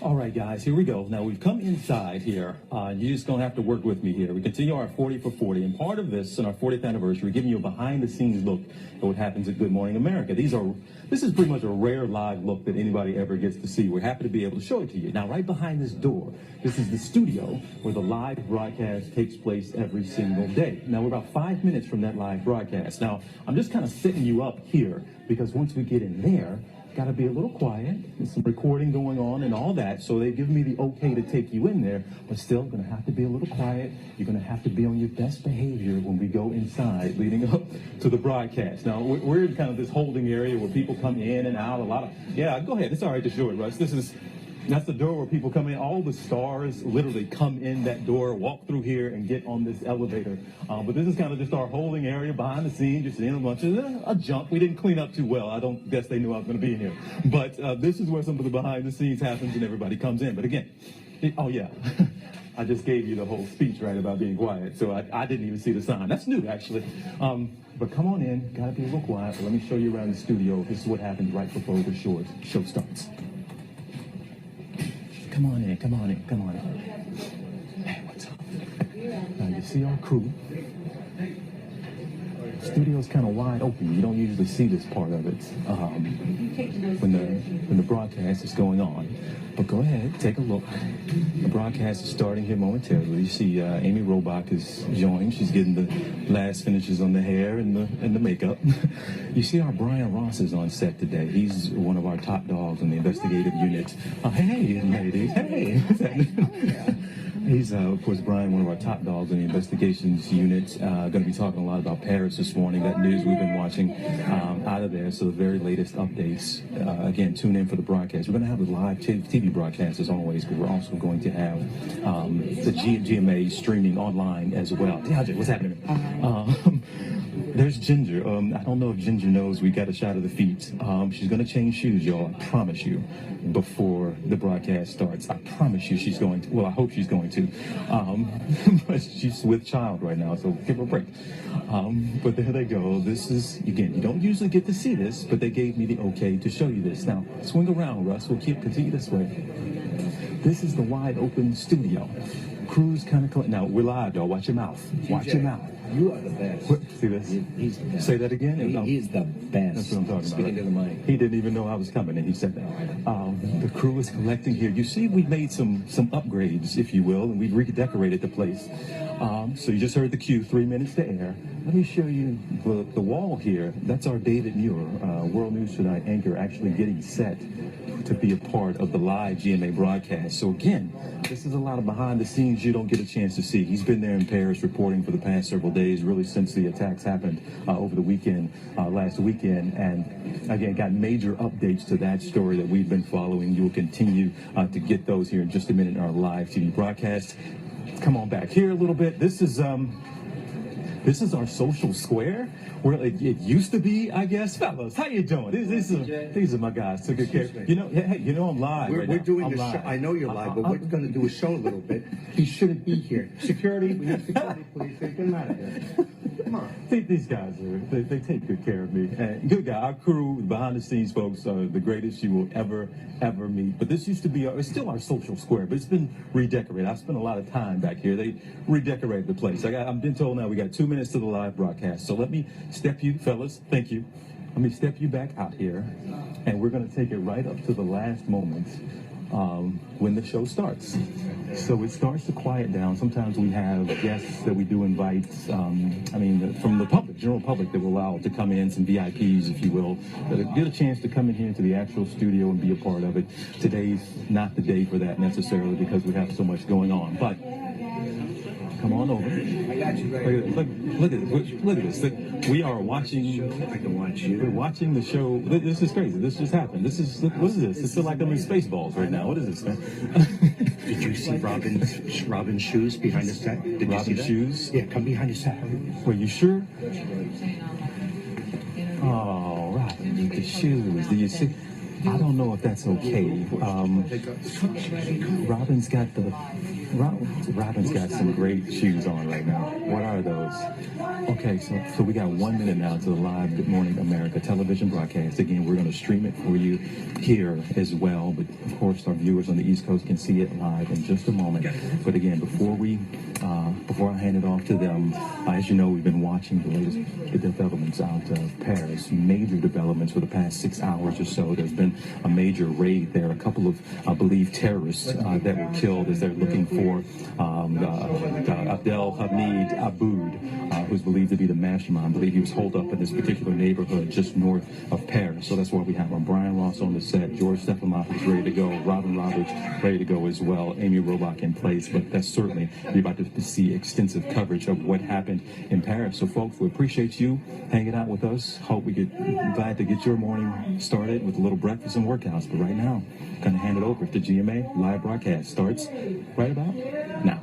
All right, guys, here we go. Now, we've come inside here. You're just going to have to work with me here. We continue our 40 for 40, and part of this, in our 40th anniversary, we're giving you a behind-the-scenes look at what happens at Good Morning America. This is pretty much a rare live look that anybody ever gets to see. We're happy to be able to show it to you. Now, right behind this door, this is the studio where the live broadcast takes place every single day. Now, we're about 5 minutes from that live broadcast. Now, I'm just kind of setting you up here because once we get in there, got to be a little quiet. There's some recording going on and all that, so they give me the okay to take you in there, but still going to have to be a little quiet. You're going to have to be on your best behavior when we go inside leading up to the broadcast. Now, we're in kind of this holding area where people come in and out. Yeah, go ahead. It's all right to show it, Russ. That's the door where people come in. All the stars literally come in that door, walk through here, and get on this elevator. But this is kind of just our holding area behind the scenes. You're seeing a bunch of a junk. We didn't clean up too well. I don't guess they knew I was going to be in here. But this is where some of the behind the scenes happens and everybody comes in. But again, oh yeah, I just gave you the whole speech right about being quiet. So I didn't even see the sign. That's new, actually. But come on in. Got to be a little quiet. But let me show you around the studio. This is what happens right before the show starts. Come on in, come on in, come on in. Hey, what's up? Now you see our crew. The studio's kind of wide open. You don't usually see this part of it when the broadcast is going on. But go ahead, take a look. The broadcast is starting here momentarily. You see Amy Robach is joined. She's getting the last finishes on the hair and the makeup. You see our Brian Ross is on set today. He's one of our top dogs in the investigative unit. Hey, ladies. Hey. What's happening? He's, of course, Brian, one of our top dogs in the investigations unit. Going to be talking a lot about Paris this morning, that news we've been watching out of there. So the very latest updates. Again, tune in for the broadcast. We're going to have the live TV broadcast as always, but we're also going to have the GMA streaming online as well. DeAndre, what's happening? There's Ginger. I don't know if Ginger knows we got a shot of the feet. She's going to change shoes, y'all. I promise you, before the broadcast starts. I promise you she's going to. Well, I hope she's going to. But she's with child right now, so give her a break. But there they go. This is, again, you don't usually get to see this, but they gave me the okay to show you this. Now, swing around, Russ. We'll continue this way. This is the wide open studio. Crew's kind of now we're live, y'all. Watch your mouth. Watch your mouth. You are the best. See this? He's the best. Say that again. He's the best. That's what I'm talking Speaking about. to the mic. He didn't even know I was coming, and he said that. The crew is collecting here. You see, we made some upgrades, if you will, and we redecorated the place. So you just heard the cue, 3 minutes to air. Let me show you the wall here. That's our David Muir, World News Tonight anchor, actually getting set to be a part of the live GMA broadcast. So again, this is a lot of behind the scenes you don't get a chance to see. He's been there in Paris reporting for the past several days, really since the attacks happened over the weekend, last weekend, and again, got major updates to that story that we've been following. You will continue to get those here in just a minute in our live TV broadcast. Come on back here a little bit. This is our social square where it used to be, I guess. Fellas, how you doing? These are my guys. Took good care. You know, hey, you know I'm live. We're doing a show. I know you're live, but we're going to do a show a little bit. He shouldn't be here. Security, we have security, please. Get him out of here. Come on. These guys they take good care of me. And good guy. Our crew, behind the scenes folks, are the greatest you will ever meet. But this used to be it's still our social square, but it's been redecorated. I spent a lot of time back here. They redecorated the place. I've been told now we got 2 minutes to the live broadcast. So let me step you, fellas. Thank you. Let me step you back out here, and we're going to take it right up to the last moment when the show starts. So it starts to quiet down. Sometimes we have guests that we do invite, from the public, general public, that will allow to come in, some VIPs, if you will, that get a chance to come in here into the actual studio and be a part of it. Today's not the day for that necessarily because we have so much going on. But come on over. I got you right. Look at this. We are watching. I can watch you. We're watching the show. This is crazy. This just happened. What is this? It's like I'm in Spaceballs right now. What is this, man? Did you see Robin's shoes behind the set? Did you see Robin's that? shoes? Yeah, come behind the set. Were you sure? Oh, Robin with the shoes. Do you see? I don't know if that's okay. Robin's got some great shoes on right now. What are those? Okay, so we got 1 minute now to the live Good Morning America television broadcast. Again, we're going to stream it for you here as well, but of course our viewers on the East Coast can see it live in just a moment. But again, before I hand it off to them, as you know, we've been watching the latest developments out of Paris, major developments for the past 6 hours or so. There's been a major raid there. A couple of, I believe, terrorists that were killed as they're looking for Abdel Hamid Aboud, who's believed to be the mastermind. I believe he was holed up in this particular neighborhood just north of Paris. So that's why we have our Brian Ross on the set, George Stephanopoulos ready to go, Robin Roberts ready to go as well, Amy Robach in place. But that's certainly, you're about to see extensive coverage of what happened in Paris. So folks, we appreciate you hanging out with us. Hope we glad to get your morning started with a little breakfast and workouts. But right now, I'm going to hand it over to GMA. Live broadcast starts right about now.